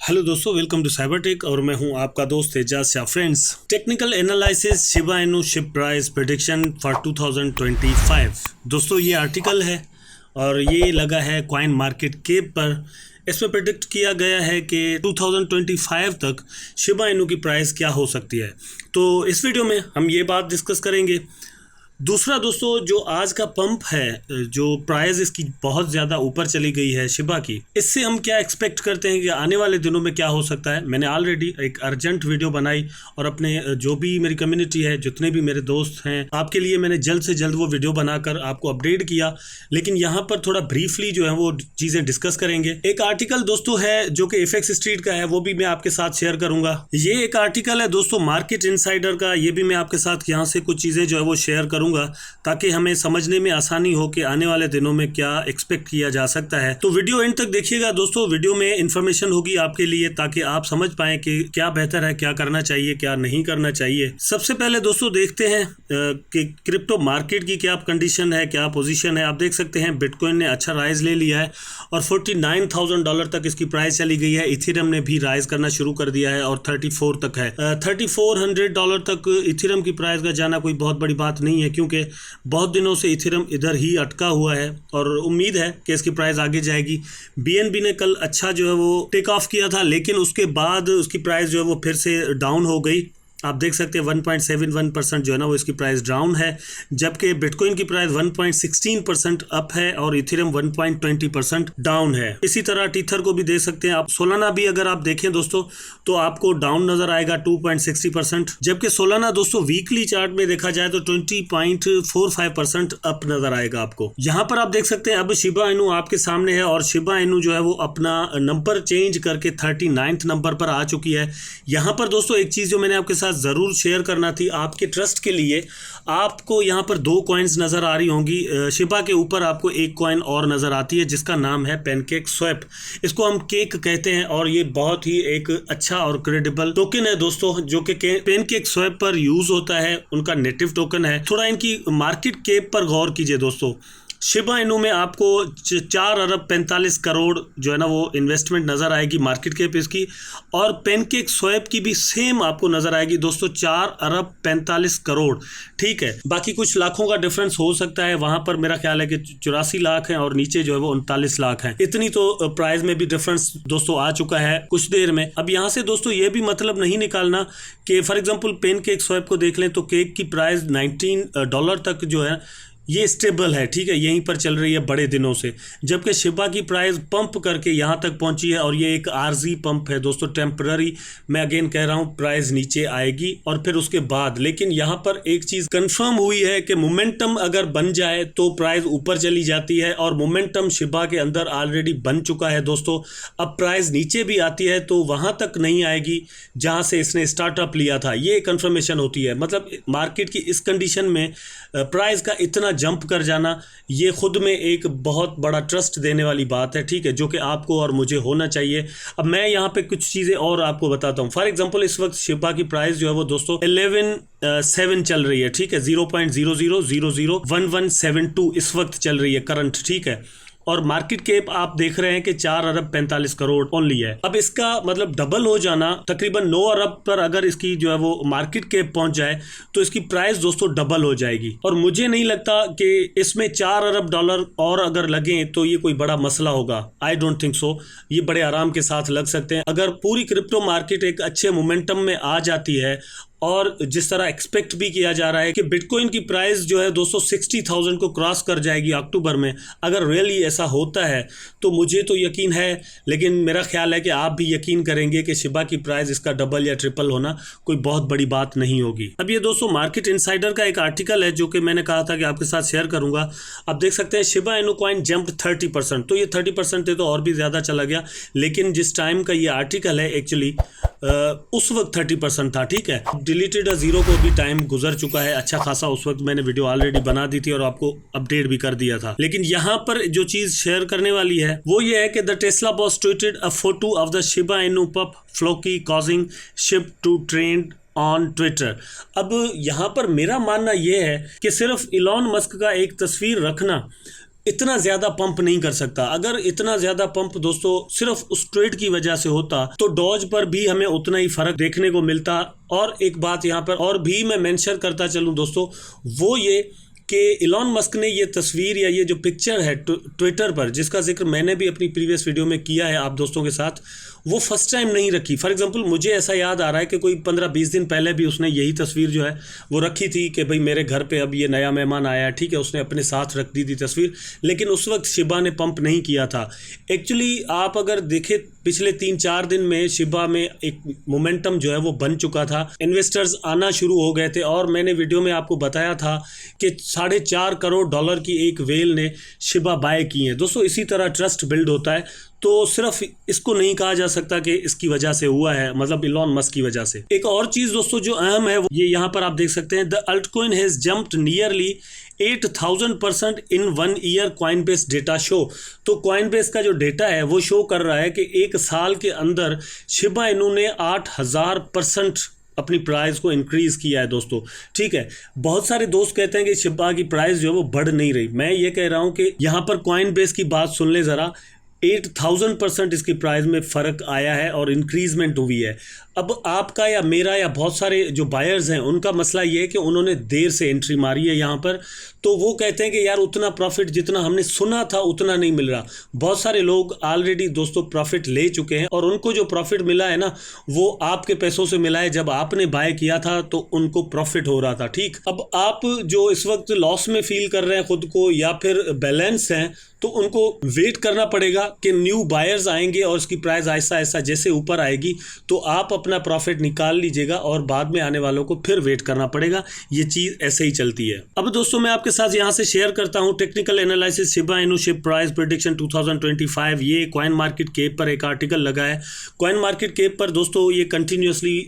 Hello दोस्तों, welcome to cyber tech और मैं हूं आपका दोस्त Ejaz Shah. Friends, technical analysis Shiba Inu SHIB price prediction for 2025। दोस्तों, ये आर्टिकल है और ये लगा है कॉइन मार्केट कैप पर। इसमें प्रेडिक्ट किया गया है कि 2025 तक शिबा इनू की प्राइस क्या हो सकती है। तो इस वीडियो में हम ये बात डिस्कस करेंगे। दूसरा दोस्तों, जो आज का पंप है, जो प्राइस इसकी बहुत ज़्यादा ऊपर चली गई है शिबा की, इससे हम क्या एक्सपेक्ट करते हैं कि आने वाले दिनों में क्या हो सकता है। मैंने ऑलरेडी एक अर्जेंट वीडियो बनाई और अपने जो भी मेरी कम्युनिटी है, जितने भी मेरे दोस्त हैं, आपके लिए मैंने जल्द से जल्द वो वीडियो बनाकर आपको अपडेट किया। लेकिन यहाँ पर थोड़ा ब्रीफली जो है वो चीज़ें डिस्कस करेंगे। एक आर्टिकल दोस्तों है जो कि एफएक्स स्ट्रीट का है, वो भी मैं आपके साथ शेयर करूँगा। ये एक आर्टिकल है दोस्तों मार्केट इनसाइडर का, ये भी मैं आपके साथ यहाँ से कुछ चीज़ें जो है वो शेयर करूँगा ताकि हमें समझने में आसानी हो कि आने वाले दिनों में क्या एक्सपेक्ट किया जा सकता है। तो वीडियो एंड तक देखिएगा दोस्तों। वीडियो में इंफॉर्मेशन होगी आपके लिए ताकि आप समझ पाएं कि क्या बेहतर है, क्या करना चाहिए, क्या नहीं करना चाहिए। सबसे पहले दोस्तों देखते हैं कि क्रिप्टो मार्केट की क्या कंडीशन है, क्या पोजीशन है। आप देख सकते हैं बिटकॉइन ने अच्छा राइज ले लिया है और $49,000 तक इसकी प्राइस चली गई है। इथेरियम ने भी राइज करना शुरू कर दिया है और 34 तक है। $3,400 तक इथेरियम की प्राइस का जाना कोई बहुत बड़ी बात नहीं है, क्योंकि बहुत दिनों से इथेरियम इधर ही अटका हुआ है और उम्मीद है कि इसकी प्राइस आगे जाएगी। बीएनबी ने कल अच्छा जो है वो टेक ऑफ किया था, लेकिन उसके बाद उसकी प्राइस जो है वो फिर से डाउन हो गई। आप देख सकते हैं 1.71% जो है ना वो इसकी प्राइस डाउन है, जबकि बिटकॉइन की प्राइस 1.16% अप है और इथेरियम 1.20% डाउन है। इसी तरह टीथर को भी देख सकते हैं आप। सोलाना भी अगर आप देखें दोस्तों तो आपको डाउन नजर आएगा 2.60%, जबकि सोलाना दोस्तों वीकली चार्ट में देखा जाए तो 20.45% अप नजर आएगा आपको। यहाँ पर आप देख सकते हैं अब शिबा इनू आपके सामने है और शिबा इनू जो है वो अपना नंबर चेंज करके 39th नंबर पर आ चुकी है। यहाँ पर दोस्तों एक चीज जो मैंने आपके साथ जरूर शेयर करना थी आपके ट्रस्ट के लिए, आपको यहाँ पर 2 कॉइन्स नजर आ रही होंगी। शिबा के ऊपर आपको एक कॉइन और नजर आती है जिसका नाम है पैनकेक स्वैप। इसको हम केक कहते हैं और ये बहुत ही एक अच्छा और क्रेडिबल टोकन है दोस्तों, जो कि पैनकेक स्वैप पर यूज होता है। उनका नेटिव टोकन है। थोड़ा इनकी मार्केट कैप पर गौर कीजिए दोस्तों। शिबा इनू में आपको 4 अरब 45 करोड़ जो है ना वो इन्वेस्टमेंट नज़र आएगी मार्केट कैप इसकी, और पैनकेक स्वैप की भी सेम आपको नज़र आएगी दोस्तों 4 अरब 45 करोड़। ठीक है, बाकी कुछ लाखों का डिफरेंस हो सकता है। वहाँ पर मेरा ख्याल है कि 84 लाख हैं और नीचे जो है वो 39 लाख हैं। इतनी तो प्राइस में भी डिफरेंस दोस्तों आ चुका है कुछ देर में। अब यहाँ से दोस्तों ये भी मतलब नहीं निकालना कि फॉर एग्जाम्पल पैनकेक स्वैप को देख लें तो केक की प्राइस $19 तक जो है ये स्टेबल है। ठीक है, यहीं पर चल रही है बड़े दिनों से, जबकि शिबा की प्राइस पंप करके यहाँ तक पहुँची है और ये एक आर्जी पंप है दोस्तों, टेम्पररी। मैं अगेन कह रहा हूँ प्राइस नीचे आएगी और फिर उसके बाद, लेकिन यहाँ पर एक चीज़ कंफर्म हुई है कि मोमेंटम अगर बन जाए तो प्राइस ऊपर चली जाती है और मोमेंटम शिबा के अंदर ऑलरेडी बन चुका है दोस्तों। अब प्राइस नीचे भी आती है तो वहाँ तक नहीं आएगी जहाँ से इसने स्टार्टअप लिया था, ये कंफर्मेशन होती है। मतलब मार्केट की इस कंडीशन में प्राइस का इतना जंप कर जाना ये खुद में एक बहुत बड़ा ट्रस्ट देने वाली बात है। ठीक है, जो कि आपको और मुझे होना चाहिए। अब मैं यहाँ पे कुछ चीज़ें और आपको बताता हूँ। फॉर एग्जांपल इस वक्त शिबा की प्राइस जो है वो दोस्तों 11.7 चल रही है। ठीक है, 0.00001172 इस वक्त चल रही है करंट। ठीक है, और मार्केट कैप आप देख रहे हैं कि 4 अरब 45 करोड़ ओनली है। अब इसका मतलब डबल हो जाना, तकरीबन 9 अरब पर अगर इसकी जो है वो मार्केट कैप पहुंच जाए तो इसकी प्राइस दोस्तों डबल हो जाएगी। और मुझे नहीं लगता कि इसमें $4 अरब और अगर लगे तो ये कोई बड़ा मसला होगा। I don't think so. ये बड़े आराम के साथ लग सकते हैं अगर पूरी क्रिप्टो मार्केट एक अच्छे मोमेंटम में आ जाती है। और जिस तरह एक्सपेक्ट भी किया जा रहा है कि बिटकॉइन की प्राइस जो है दोस्तों 60,000 को क्रॉस कर जाएगी अक्टूबर में, अगर रियली ऐसा होता है तो मुझे तो यकीन है, लेकिन मेरा ख्याल है कि आप भी यकीन करेंगे कि शिबा की प्राइस इसका डबल या ट्रिपल होना कोई बहुत बड़ी बात नहीं होगी। अब ये दोस्तों मार्केट इनसाइडर का एक आर्टिकल है जो कि मैंने कहा था कि आपके साथ शेयर करूंगा। आप देख सकते हैं शिबा इनू कॉइन जंप्ड 30%, तो ये 30% थे तो और भी ज़्यादा चला गया, लेकिन जिस टाइम का ये आर्टिकल है एक्चुअली उस वक्त 30% था। ठीक है, डिलीटेड जीरो को भी टाइम गुजर चुका है अच्छा खासा। उस वक्त मैंने वीडियो ऑलरेडी बना दी थी और आपको अपडेट भी कर दिया था। लेकिन यहाँ पर जो चीज शेयर करने वाली है वो ये है कि the Tesla boss tweeted a photo of the Shiba Inu pup Floki causing SHIB to trend on Twitter. अब यहाँ पर मेरा मानना यह है कि सिर्फ इलॉन मस्क का एक तस्वीर रखना इतना ज़्यादा पंप नहीं कर सकता। अगर इतना ज़्यादा पंप दोस्तों सिर्फ उस ट्रेड की वजह से होता तो डॉज पर भी हमें उतना ही फर्क देखने को मिलता। और एक बात यहाँ पर और भी मैं मेंशन करता चलूँ दोस्तों, वो ये कि इलॉन मस्क ने ये तस्वीर या ये जो पिक्चर है ट्विटर पर, जिसका जिक्र मैंने भी अपनी प्रीवियस वीडियो में किया है आप दोस्तों के साथ, वो फर्स्ट टाइम नहीं रखी। फॉर एग्जांपल मुझे ऐसा याद आ रहा है कि कोई 15-20 दिन पहले भी उसने यही तस्वीर जो है वो रखी थी कि भाई मेरे घर पे अब ये नया मेहमान आया है, ठीक है, उसने अपने साथ रख दी थी तस्वीर, लेकिन उस वक्त शिबा ने पंप नहीं किया था। एक्चुअली आप अगर देखें पिछले 3-4 दिन में शिबा में एक मोमेंटम जो है वो बन चुका था, इन्वेस्टर्स आना शुरू हो गए थे और मैंने वीडियो में आपको बताया था कि $4.5 करोड़ की एक वेल ने शिबा बाय की है। दोस्तों इसी तरह ट्रस्ट बिल्ड होता है, तो सिर्फ इसको नहीं कहा जा सकता कि इसकी वजह से हुआ है, मतलब इलॉन मस्क की वजह से। एक और चीज़ दोस्तों जो अहम है ये यहाँ पर आप देख सकते हैं, the altcoin has jumped nearly 8000% in 1 year Coinbase data show. तो कॉइनबेस का जो डेटा है वो शो कर रहा है कि एक साल के अंदर शिबा इनू ने 8000% अपनी प्राइस को इंक्रीज़ किया है दोस्तों, ठीक है। बहुत सारे दोस्त कहते हैं कि शिबा की प्राइस जो है वो बढ़ नहीं रही। मैं ये कह रहा हूँ कि यहाँ पर कॉइनबेस की बात सुन ले ज़रा, 8000% इसकी प्राइस में फ़र्क आया है और इंक्रीजमेंट हुई है। अब आपका या मेरा या बहुत सारे जो बायर्स हैं उनका मसला ये है कि उन्होंने देर से एंट्री मारी है यहाँ पर, तो वो कहते हैं कि यार उतना प्रॉफिट जितना हमने सुना था उतना नहीं मिल रहा। बहुत सारे लोग ऑलरेडी दोस्तों प्रॉफिट ले चुके हैं और उनको जो प्रॉफिट मिला है ना वो आपके पैसों से मिला है। जब आपने बाय किया था तो उनको प्रॉफिट हो रहा था, ठीक। अब आप जो इस वक्त लॉस में फील कर रहे हैं खुद को या फिर बैलेंस हैं, तो उनको वेट करना पड़ेगा कि न्यू बायर्स आएंगे और इसकी प्राइस ऐसा ऐसा जैसे ऊपर आएगी तो आप अपना प्रॉफिट निकाल लीजिएगा और बाद में आने वालों को फिर वेट करना पड़ेगा। ये चीज़ ऐसे ही चलती है। अब दोस्तों मैं आपके साथ यहाँ से शेयर करता हूँ technical analysis Shiba Inu SHIB price prediction 2025। ये कॉइन मार्केट कैप पर एक आर्टिकल लगा है। कॉइन मार्केट कैप पर दोस्तों ये कंटिन्यूसली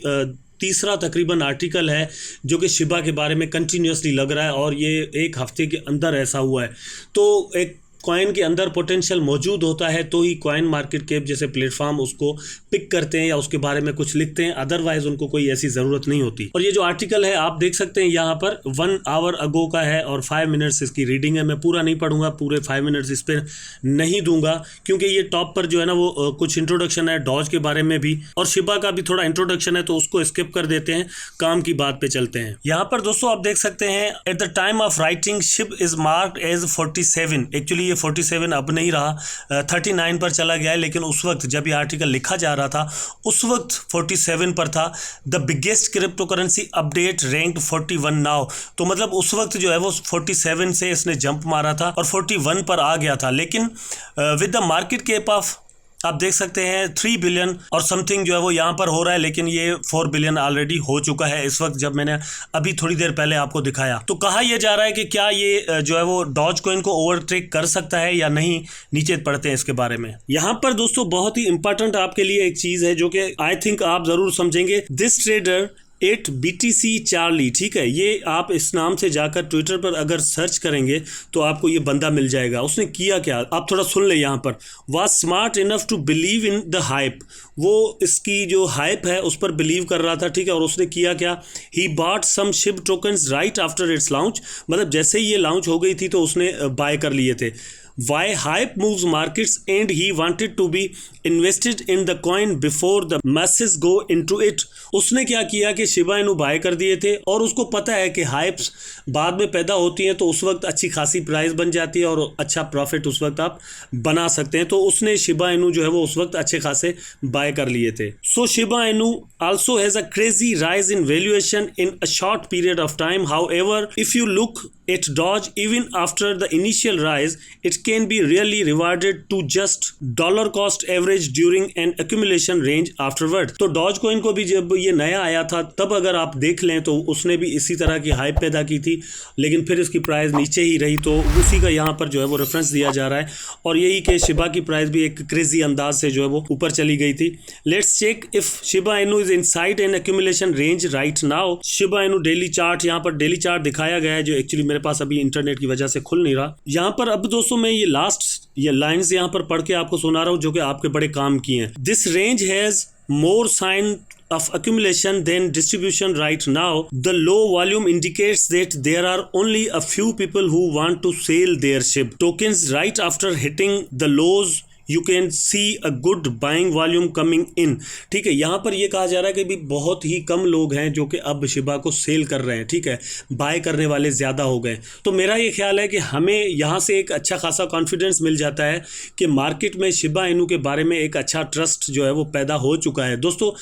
तीसरा तकरीबन आर्टिकल है जो कि शिबा के बारे में कंटिन्यूसली लग रहा है और ये एक हफ्ते के अंदर ऐसा हुआ है। तो एक कॉइन के अंदर पोटेंशियल मौजूद होता है तो ही कॉइन मार्केट कैप जैसे प्लेटफॉर्म उसको पिक करते हैं या उसके बारे में कुछ लिखते हैं, अदरवाइज उनको कोई ऐसी ज़रूरत नहीं होती। और ये जो आर्टिकल है आप देख सकते हैं यहाँ पर 1 आवर अगो का है और 5 मिनट्स इसकी रीडिंग है। मैं पूरा नहीं पढ़ूंगा, पूरे 5 मिनट्स इस पर नहीं दूंगा क्योंकि ये टॉप पर जो है ना वो कुछ इंट्रोडक्शन है डॉज के बारे में भी और शिबा का भी थोड़ा इंट्रोडक्शन है, तो उसको स्किप कर देते हैं, काम की बात पे चलते हैं। यहाँ पर दोस्तों आप देख सकते हैं at the time of writing Shiv is marked as 47। Actually ये 47 अब नहीं रहा, 39 पर चला गया है, लेकिन उस वक्त जब ये आर्टिकल लिखा जा रहा था उस वक्त 47 पर था। The biggest crypto currency update ranked 41 now. तो मतलब उस वक्त जो है वो 47 से इसने जंप मारा था और 41 पर आ गया था, लेकिन with the market cap of आप देख सकते हैं 3 बिलियन और समथिंग जो है वो यहाँ पर हो रहा है, लेकिन ये 4 बिलियन ऑलरेडी हो चुका है इस वक्त जब मैंने अभी थोड़ी देर पहले आपको दिखाया। तो कहा यह जा रहा है कि क्या ये जो है वो डॉज कॉइन को ओवरटेक कर सकता है या नहीं, नीचे पढ़ते हैं इसके बारे में। यहाँ पर दोस्तों बहुत ही इंपॉर्टेंट आपके लिए एक चीज़ है जो कि आई थिंक आप ज़रूर समझेंगे। दिस ट्रेडर 8 BTC चार्ली, ठीक है, ये आप इस नाम से जाकर ट्विटर पर अगर सर्च करेंगे तो आपको ये बंदा मिल जाएगा। उसने किया क्या आप थोड़ा सुन ले। यहाँ पर was smart enough to believe in the hype, वो इसकी जो हाइप है उस पर बिलीव कर रहा था, ठीक है। और उसने किया क्या, he bought some Shiv tokens right after it's launch, मतलब जैसे ही ये लॉन्च हो गई थी तो उसने बाय कर लिए थे। Why hype moves markets and he wanted to be invested in the coin before the masses go into it। उसने क्या किया कि शिबा इनू बाय कर दिए थे और उसको पता है कि हाइप्स बाद में पैदा होती हैं तो उस वक्त अच्छी खासी प्राइस बन जाती है और अच्छा प्रॉफिट उस वक्त आप बना सकते हैं। तो उसने शिबा इनू जो है वो उस वक्त अच्छे खासे बाय कर लिए थे। सो Shiba Inu also has a crazy rise in valuation in a short period of time. However, if you look at Doge, even after the initial rise, it can be really rewarded to just dollar cost average during an accumulation range afterward। तो doge coin को भी जब ये नया आया था तब अगर आप देख लें तो उसने भी इसी तरह की हाइप पैदा की थी, लेकिन फिर इसकी प्राइस नीचे ही रही, तो उसी का यहाँ पर जो है वो रेफरेंस दिया जा रहा है। और यही कि शिबा की प्राइस भी एक क्रेजी अंदाज से जो है वो ऊपर चली गई थी। Let's check if Shiba Inu inside an accumulation range right now. Shiba Inu daily chart, यहाँ पर डेली चार्ट दिखाया गया है जो एक्चुअली मेरे पास अभी इंटरनेट की वजह से खुल नहीं रहा। यहाँ पर अब दोस्तों मैं ये लास्ट ये लाइंस यहाँ पर पढ़ के आपको सुना रहा हूँ जो कि आपके बड़े काम की हैं। This range has more sign of accumulation than distribution right now. The low volume indicates that there are only a few people who want to sell their SHIB tokens right after hitting the lows. You can see a good buying volume coming in. ठीक है, यहाँ पर ये कहा जा रहा है कि भी बहुत ही कम लोग हैं जो कि अब शिबा को सेल कर रहे हैं। ठीक है, बाय करने वाले ज़्यादा हो गए। तो मेरा ये ख्याल है कि हमें यहाँ से एक अच्छा खासा कॉन्फिडेंस मिल जाता है कि मार्केट में शिबा इनू के बारे में एक अच्छा ट्रस्ट जो है वो पैदा हो चुका है। दोस्तों,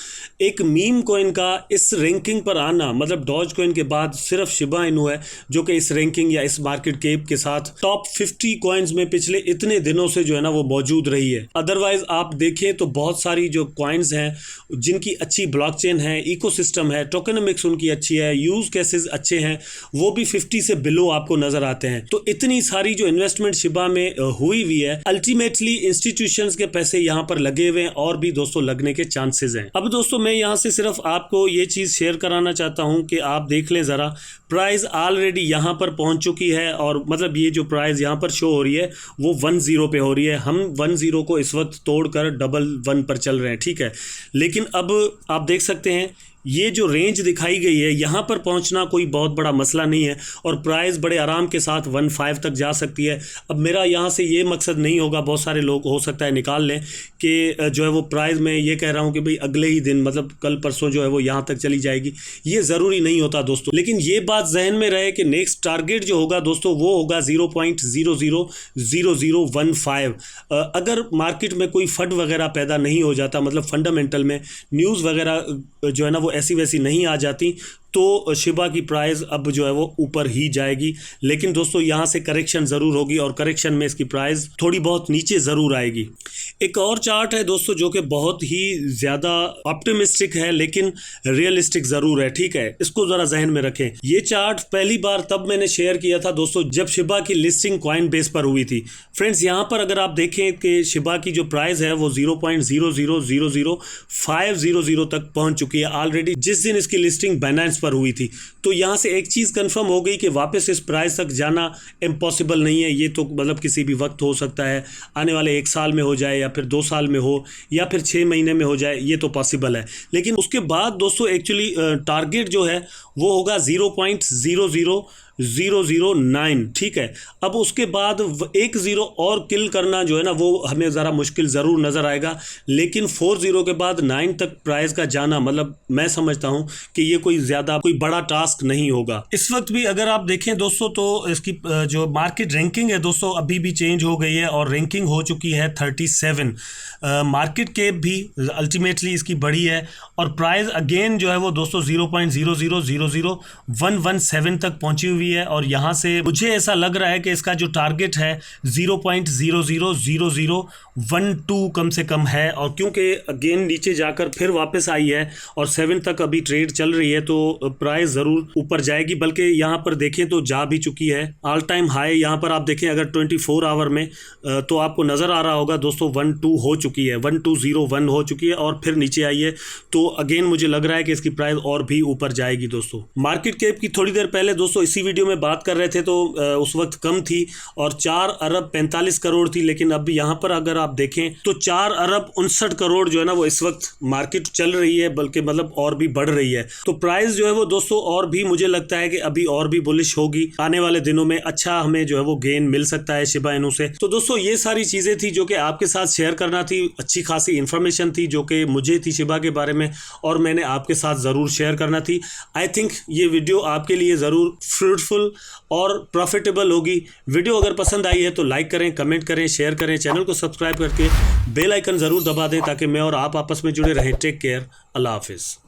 एक मीम कॉइन का इस रैंकिंग पर आना, मतलब डॉज कॉइन के बाद सिर्फ शिबा इनू है जो कि इस रैंकिंग या इस मार्केट कैप के साथ टॉप 50 कॉइन्स में पिछले इतने दिनों से जो है ना वो मौजूद रही है। अदरवाइज आप देखें तो बहुत सारी जो कॉइन्स हैं जिनकी अच्छी ब्लॉकचेन है, इकोसिस्टम है, टोकेनोमिक्स उनकी अच्छी है, यूज केसेस अच्छे हैं, वो भी 50 से बिलो आपको नजर आते हैं। तो इतनी सारी जो इन्वेस्टमेंट शिबा में हुई हुई है, अल्टीमेटली इंस्टीट्यूशंस के पैसे यहाँ पर लगे हुए हैं और भी दोस्तों लगने के चांसेस हैं। अब दोस्तों मैं यहाँ से सिर्फ आपको ये चीज शेयर कराना चाहता हूँ कि आप देख लें जरा, प्राइस ऑलरेडी यहाँ पर पहुंच चुकी है और मतलब ये जो प्राइस यहाँ पर शो हो रही है वो 10 पे हो रही है। हम 10 को इस वक्त तोड़कर 11 पर चल रहे हैं। ठीक है, लेकिन अब आप देख सकते हैं ये जो रेंज दिखाई गई है यहाँ पर पहुँचना कोई बहुत बड़ा मसला नहीं है और प्राइस बड़े आराम के साथ 15 तक जा सकती है। अब मेरा यहाँ से ये मकसद नहीं होगा, बहुत सारे लोग हो सकता है निकाल लें कि जो है वो प्राइस मैं ये कह रहा हूँ कि भाई अगले ही दिन मतलब कल परसों जो है वो यहाँ तक चली जाएगी, ये ज़रूरी नहीं होता दोस्तों। लेकिन ये बात जहन में रहे कि नेक्स्ट टारगेट जो होगा दोस्तों वो होगा 0.000015। अगर मार्केट में कोई फंड वगैरह पैदा नहीं हो जाता, मतलब फंडामेंटल में न्यूज़ वगैरह जो है ना वो ऐसी वैसी नहीं आ जाती, तो शिबा की प्राइस अब जो है वो ऊपर ही जाएगी। लेकिन दोस्तों यहाँ से करेक्शन ज़रूर होगी और करेक्शन में इसकी प्राइस थोड़ी बहुत नीचे ज़रूर आएगी। एक और चार्ट है दोस्तों जो कि बहुत ही ज़्यादा ऑप्टिमिस्टिक है लेकिन रियलिस्टिक ज़रूर है। ठीक है, इसको ज़रा जहन में रखें। ये चार्ट पहली बार तब मैंने शेयर किया था दोस्तों जब शिबा की लिस्टिंग कॉइन बेस पर हुई थी। फ्रेंड्स, यहाँ पर अगर आप देखें कि शिबा की जो प्राइस है वो 0.0000500 तक पहुँच चुकी है ऑलरेडी जिस दिन इसकी लिस्टिंग बाइनेंस पर हुई थी। तो यहाँ से एक चीज़ कंफर्म हो गई कि वापस इस प्राइस तक जाना इम्पॉसिबल नहीं है। ये तो मतलब किसी भी वक्त हो सकता है, आने वाले 1 साल में हो जाए या फिर 2 साल में हो या फिर 6 महीने में हो जाए, ये तो पॉसिबल है। लेकिन उसके बाद दोस्तों एक्चुअली टारगेट जो है वो होगा 0.00009। ठीक है, अब उसके बाद 1 0 और किल करना जो है ना वो हमें ज़रा मुश्किल ज़रूर नज़र आएगा। लेकिन 40 के बाद 9 तक प्राइस का जाना मतलब मैं समझता हूँ कि ये कोई ज़्यादा कोई बड़ा टास्क नहीं होगा। इस वक्त भी अगर आप देखें दोस्तों तो इसकी जो मार्केट रैंकिंग है दोस्तों अभी भी चेंज हो गई है और रैंकिंग हो चुकी है 37। मार्केट कैप भी अल्टीमेटली इसकी बढ़ी है और प्राइस अगेन जो है वो दोस्तों 0.0000117 तक पहुंची हुई है और यहाँ से मुझे ऐसा लग रहा है कि इसका जो टारगेट है 0.00012 कम से कम है। और क्योंकि अगेन नीचे जाकर फिर वापस आई है और 7 तक अभी ट्रेड चल रही है तो प्राइस ज़रूर ऊपर जाएगी, बल्कि यहाँ पर देखें तो जा भी चुकी है। ऑल टाइम हाई यहाँ पर आप देखें अगर 24 आवर में तो आपको नज़र आ रहा होगा दोस्तों 12 हो चुकी है, 1201 हो चुकी है और फिर नीचे आई है। तो अगेन मुझे लग रहा है कि इसकी प्राइस और भी ऊपर जाएगी दोस्तों। मार्केट कैप की थोड़ी देर पहले दोस्तों इसी वीडियो में बात कर रहे थे तो उस वक्त कम थी और 4 अरब 45 करोड़ थी, लेकिन अब यहाँ पर अगर आप देखें तो 4 अरब 59 करोड़ जो है ना वो इस वक्त मार्केट चल रही है, बल्कि मतलब और भी बढ़ रही है। तो प्राइस जो है वो दोस्तों और भी मुझे लगता है कि अभी और भी बुलिश होगी। आने वाले दिनों में अच्छा हमें जो है वो गेन मिल सकता है शिबा इनू से। तो दोस्तों ये सारी चीज़ें थी जो कि आपके साथ शेयर करना थी। अच्छी खासी इन्फॉर्मेशन थी जो कि मुझे थी शिबा के बारे में और मैंने आपके साथ ज़रूर शेयर करना थी। आई थिंक ये वीडियो आपके लिए ज़रूर फ्रूटफुल और प्रॉफिटेबल होगी। वीडियो अगर पसंद आई है तो लाइक करें, कमेंट करें, शेयर करें, चैनल को सब्सक्राइब करके बेल आइकन ज़रूर दबा दें ताकि मैं और आप आपस में जुड़े रहें। टेक केयर, अल्लाह हाफिज़।